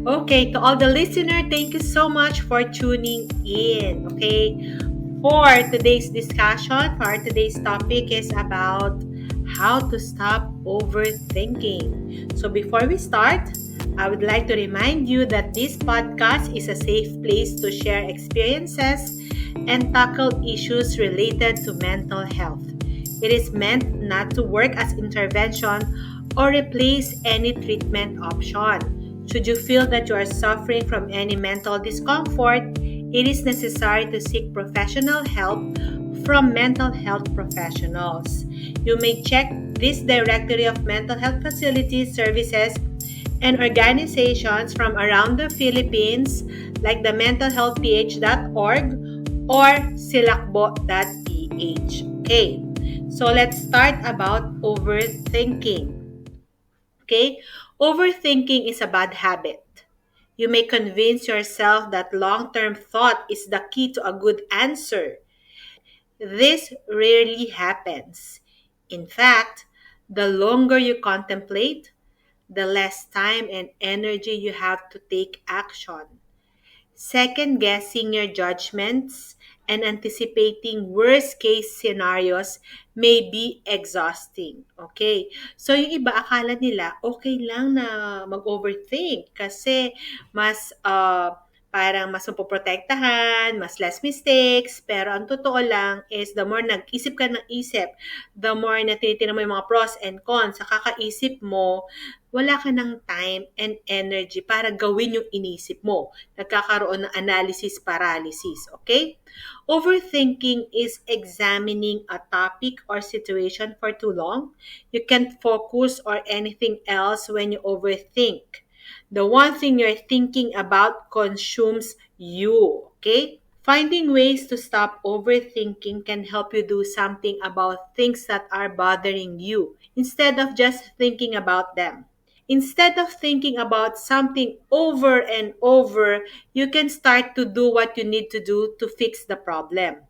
Okay, to all the listener, thank you so much for tuning in. Okay, for today's discussion, for today's topic is about how to stop overthinking. So before we start, I would like to remind you that this podcast is a safe place to share experiences and tackle issues related to mental health. It is meant not to work as intervention or replace any treatment option. Should you feel that you are suffering from any mental discomfort, it is necessary to seek professional help from mental health professionals. You may check this directory of mental health facilities, services, and organizations from around the Philippines like the mentalhealthph.org or silakbo.ph. Okay, so let's start about overthinking. Okay, overthinking is a bad habit. You may convince yourself that long-term thought is the key to a good answer. This rarely happens. In fact, the longer you contemplate, the less time and energy you have to take action. Second guessing your judgments and anticipating worst case scenarios may be exhausting. Okay? So yung iba akala nila okay lang na mag-overthink kasi mas parang mas mapoprotektahan, mas less mistakes, pero ang totoo lang is the more nag-isip ka ng isip, the more na tinitingnan mo yung mga pros and cons sa kakaisip mo, wala ka ng time and energy para gawin yung inisip mo. Nagkakaroon ng analysis paralysis, okay? Overthinking is examining a topic or situation for too long. You can't focus or anything else when you overthink. The one thing you're thinking about consumes you, okay? Finding ways to stop overthinking can help you do something about things that are bothering you instead of just thinking about them. Instead of thinking about something over and over, you can start to do what you need to do to fix the problem.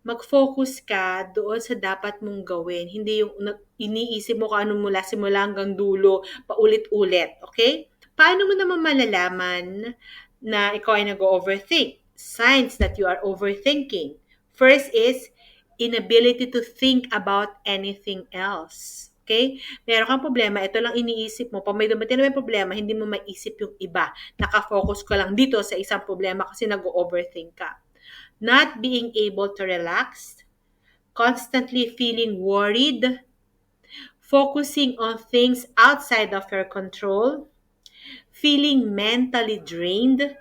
Mag-focus ka doon sa dapat mong gawin. Hindi yung iniisip mo kung ano mula simula hanggang dulo, paulit-ulit. Okay? Paano mo naman malalaman na ikaw ay nag-overthink? Signs that you are overthinking. First is inability to think about anything else. Okay? Meron kang problema, ito lang iniisip mo. Pag may dumating na may problema, hindi mo maisip yung iba. Nakafocus ka lang dito sa isang problema kasi nag-overthink ka. Not being able to relax, constantly feeling worried, focusing on things outside of your control, feeling mentally drained,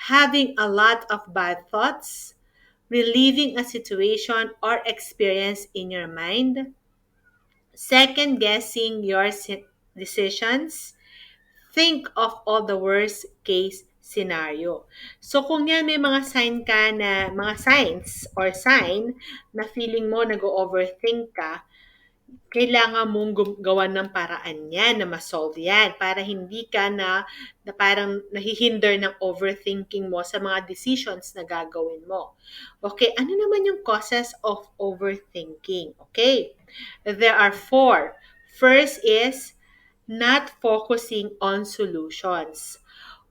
having a lot of bad thoughts, reliving a situation or experience in your mind, second guessing your decisions, think of all the worst case scenario. So kung yan may mga mga signs or sign na feeling mo nag-overthink ka, kailangan mong gawan ng paraan yan na ma-solve yan para hindi ka na parang nahihinder ng overthinking mo sa mga decisions na gagawin mo. Okay, ano naman yung causes of overthinking? Okay, there are four. First is not focusing on solutions.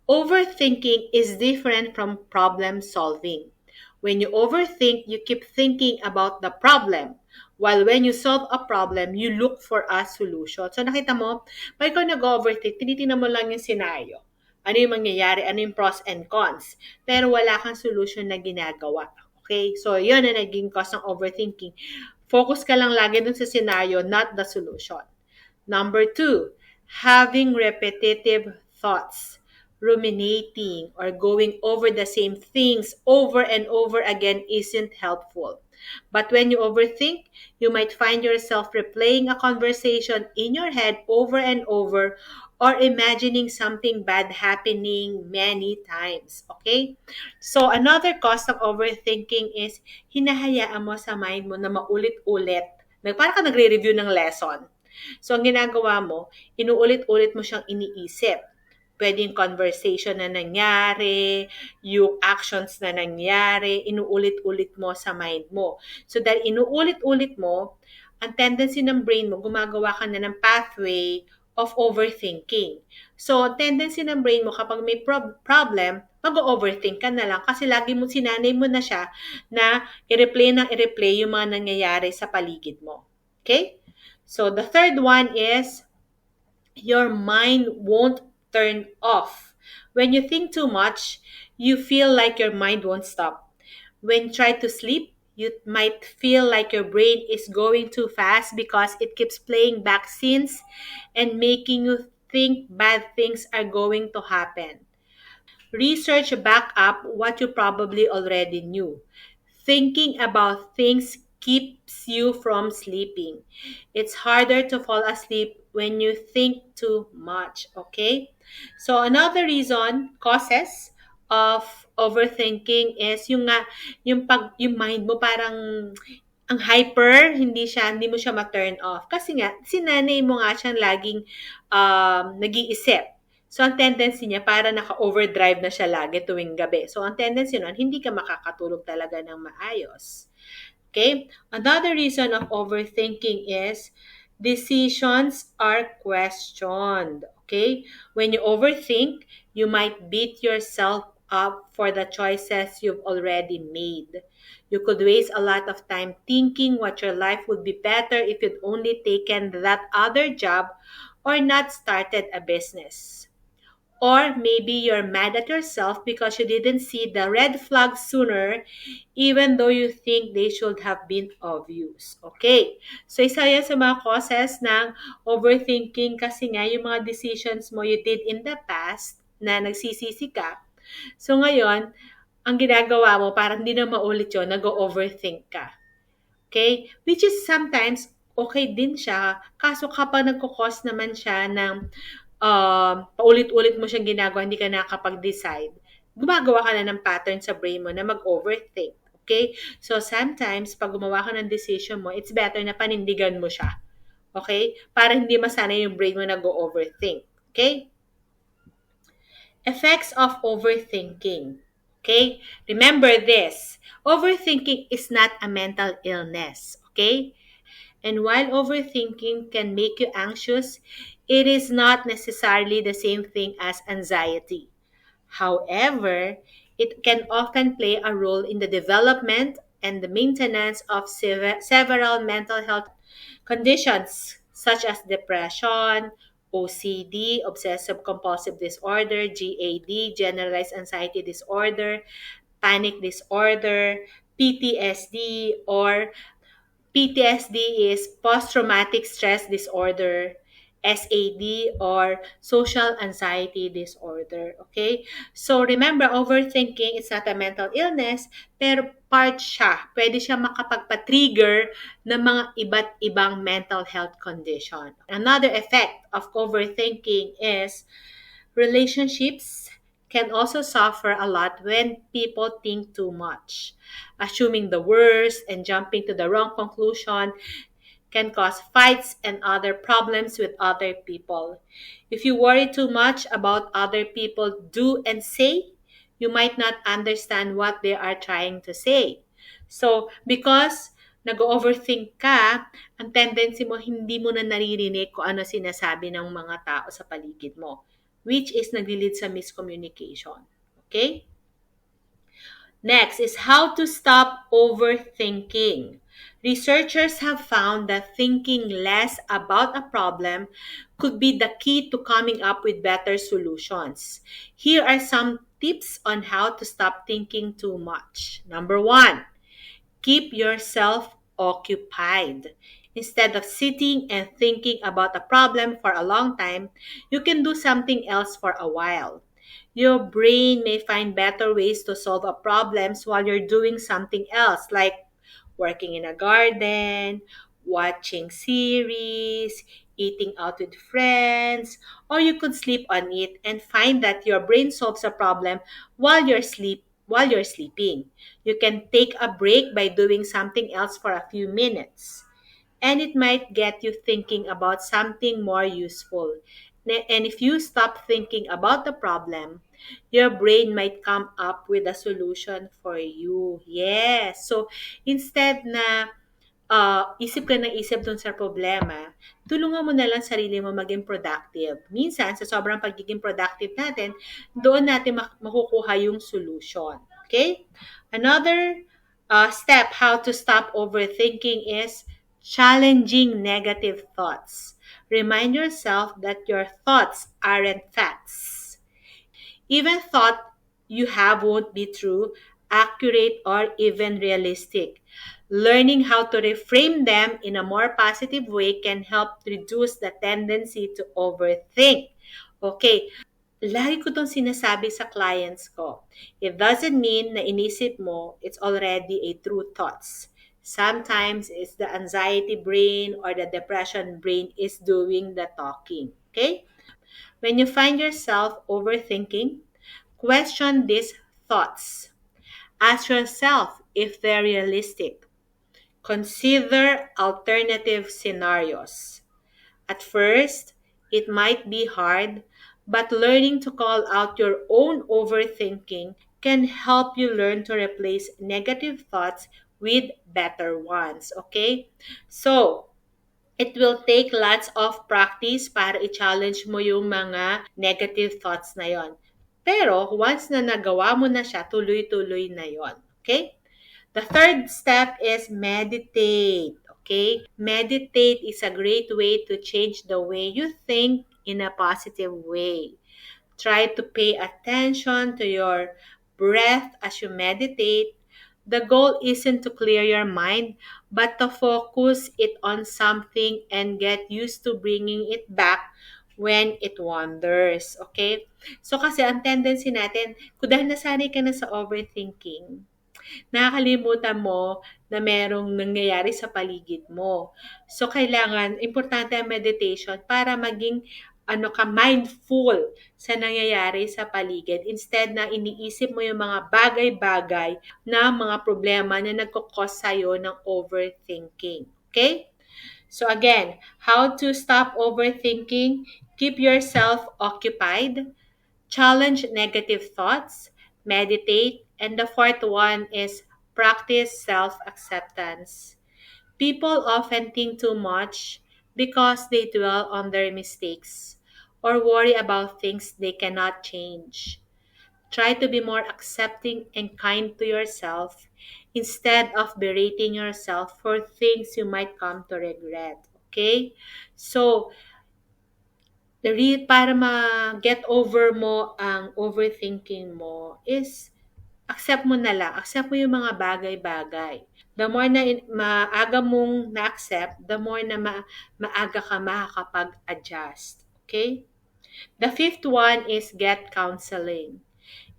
Overthinking is different from problem solving. When you overthink, you keep thinking about the problem. While when you solve a problem, you look for a solution. So nakita mo, pag ikaw nag-overthink, tinitingnan mo lang yung scenario. Ano yung mangyayari, ano yung pros and cons. Pero wala kang solution na ginagawa. Okay? So yun na naging cause ng overthinking. Focus ka lang lagi dun sa scenario, not the solution. Number two, having repetitive thoughts. Ruminating or going over the same things over and over again isn't helpful. But when you overthink, you might find yourself replaying a conversation in your head over and over or imagining something bad happening many times. Okay? So, another cause of overthinking is hinahayaan mo sa mind mo na maulit-ulit. Parang ka nagre-review ng lesson. So, ang ginagawa mo, inuulit-ulit mo siyang iniisip. Pwedeng conversation na nangyari, yung actions na nangyari, inuulit-ulit mo sa mind mo. So dahil inuulit-ulit mo, ang tendency ng brain mo, gumagawa ka na ng pathway of overthinking. So, tendency ng brain mo kapag may problem, mag-overthink ka na lang kasi lagi mo sinanay mo na siya na i-replay ng i-replay yung mga nangyayari sa paligid mo. Okay? So, the third one is your mind won't turn off. When you think too much, you feel like your mind won't stop. When you try to sleep, you might feel like your brain is going too fast because it keeps playing back scenes and making you think bad things are going to happen. Research back up what you probably already knew. Thinking about things keeps you from sleeping. It's harder to fall asleep when you think too much, okay? So another reason, causes of overthinking is yung nga yung mind mo parang ang hyper, hindi mo siya ma-turn off. Kasi nga, sinanay mo nga siyang laging nag-iisip. So, ang tendency niya, para naka-overdrive na siya lagi tuwing gabi. So, ang tendency nun, hindi ka makakatulog talaga ng maayos. Okay? Another reason of overthinking is decisions are questioned. Okay? When you overthink, you might beat yourself up for the choices you've already made. You could waste a lot of time thinking what your life would be better if you'd only taken that other job or not started a business. Or maybe you're mad at yourself because you didn't see the red flags sooner, even though you think they should have been obvious. Okay. So, isa yan sa mga causes ng overthinking kasi nga yung mga decisions mo you did in the past na nagsisisi ka. So, ngayon, ang ginagawa mo, parang hindi na maulit yun, nag-overthink ka. Okay? Which is sometimes okay din siya. Kaso kapag nagkukos naman siya ng paulit-ulit mo siyang ginagawa, hindi ka nakakapag-decide, gumagawa ka na ng pattern sa brain mo na mag-overthink. Okay? So, sometimes, pag gumawa ka ng decision mo, it's better na panindigan mo siya. Okay? Para hindi masanay yung brain mo nag-overthink. Okay? Effects of overthinking. Okay? Remember this. Overthinking is not a mental illness. Okay? And while overthinking can make you anxious, it is not necessarily the same thing as anxiety. However, it can often play a role in the development and the maintenance of several mental health conditions such as depression, OCD, obsessive compulsive disorder, GAD, generalized anxiety disorder, panic disorder, PTSD, or PTSD is post-traumatic stress disorder, SAD, or social anxiety disorder. Okay? So, remember, overthinking is not a mental illness, pero part siya. Pwede siya makapagpa-trigger ng mga iba't ibang mental health condition. Another effect of overthinking is relationships can also suffer a lot when people think too much. Assuming the worst and jumping to the wrong conclusion can cause fights and other problems with other people. If you worry too much about other people do and say, you might not understand what they are trying to say. So, because nag-overthink ka, ang tendency mo hindi mo na naririnig kung ano sinasabi ng mga tao sa paligid mo, which is nag-lead sa miscommunication. Okay? Next is how to stop overthinking. Researchers have found that thinking less about a problem could be the key to coming up with better solutions. Here are some tips on how to stop thinking too much. Number one, keep yourself occupied. Instead of sitting and thinking about a problem for a long time, you can do something else for a while. Your brain may find better ways to solve a problems while you're doing something else, like working in a garden, watching series, eating out with friends, or you could sleep on it and find that your brain solves a problem while you're sleeping. You can take a break by doing something else for a few minutes, and it might get you thinking about something more useful. And if you stop thinking about the problem, your brain might come up with a solution for you. Yes. So, instead na isip ka ng isip dun sa problema, tulungan mo na lang sarili mo maging productive. Minsan, sa sobrang pagiging productive natin, doon natin makukuha yung solution. Okay? Another step how to stop overthinking is challenging negative thoughts. Remind yourself that your thoughts aren't facts. Even thought you have won't be true, accurate, or even realistic. Learning how to reframe them in a more positive way can help reduce the tendency to overthink. Okay, lagi ko itong sinasabi sa clients ko. It doesn't mean na inisip mo, it's already a true thoughts. Sometimes it's the anxiety brain or the depression brain is doing the talking. Okay? When you find yourself overthinking, question these thoughts. Ask yourself if they're realistic. Consider alternative scenarios. At first, it might be hard, but learning to call out your own overthinking can help you learn to replace negative thoughts with better ones. Okay? So, it will take lots of practice para i-challenge mo yung mga negative thoughts na yon. Pero once na nagawa mo na siya, tuloy-tuloy na yon. Okay? The third step is meditate. Okay? Meditate is a great way to change the way you think in a positive way. Try to pay attention to your breath as you meditate. The goal isn't to clear your mind, but to focus it on something and get used to bringing it back when it wanders. Okay? So kasi ang tendency natin, kung dahil nasanay ka na sa overthinking, nakakalimutan mo na merong nangyayari sa paligid mo. So, kailangan, importante ang meditation para maging mindful sa nangyayari sa paligid. Instead na iniisip mo yung mga bagay-bagay na mga problema na nagkukos sa'yo ng overthinking. Okay? So again, how to stop overthinking? Keep yourself occupied. Challenge negative thoughts, meditate, and the fourth one is practice self acceptance. People often think too much because they dwell on their mistakes or worry about things they cannot change. Try to be more accepting and kind to yourself instead of berating yourself for things you might come to regret. Okay? So, para ma-get over mo ang overthinking mo is accept mo na lang. Accept mo yung mga bagay-bagay. The more na maaga mong na-accept, the more na maaga ka makakapag-adjust. Okay? The fifth one is get counseling.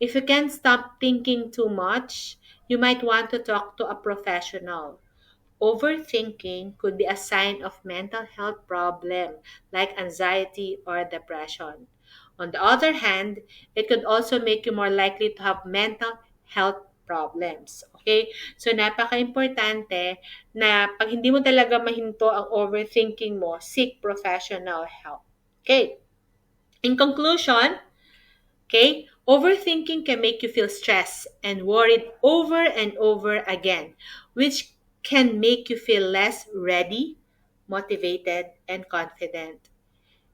If you can't stop thinking too much, you might want to talk to a professional. Overthinking could be a sign of mental health problem like anxiety or depression. On the other hand, it could also make you more likely to have mental health problems. Okay? So, napaka-importante na pag hindi mo talaga mahinto ang overthinking mo, seek professional help. Okay? In conclusion, okay, overthinking can make you feel stressed and worried over and over again, which can make you feel less ready, motivated, and confident.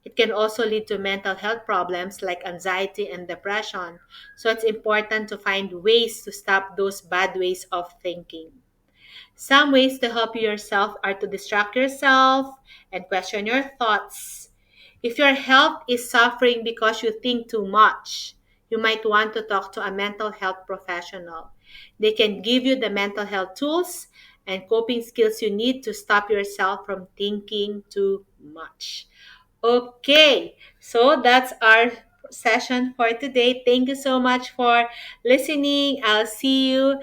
It can also lead to mental health problems like anxiety and depression. So it's important to find ways to stop those bad ways of thinking. Some ways to help you yourself are to distract yourself and question your thoughts. If your health is suffering because you think too much, you might want to talk to a mental health professional. They can give you the mental health tools and coping skills you need to stop yourself from thinking too much. Okay, so that's our session for today. Thank you so much for listening. I'll see you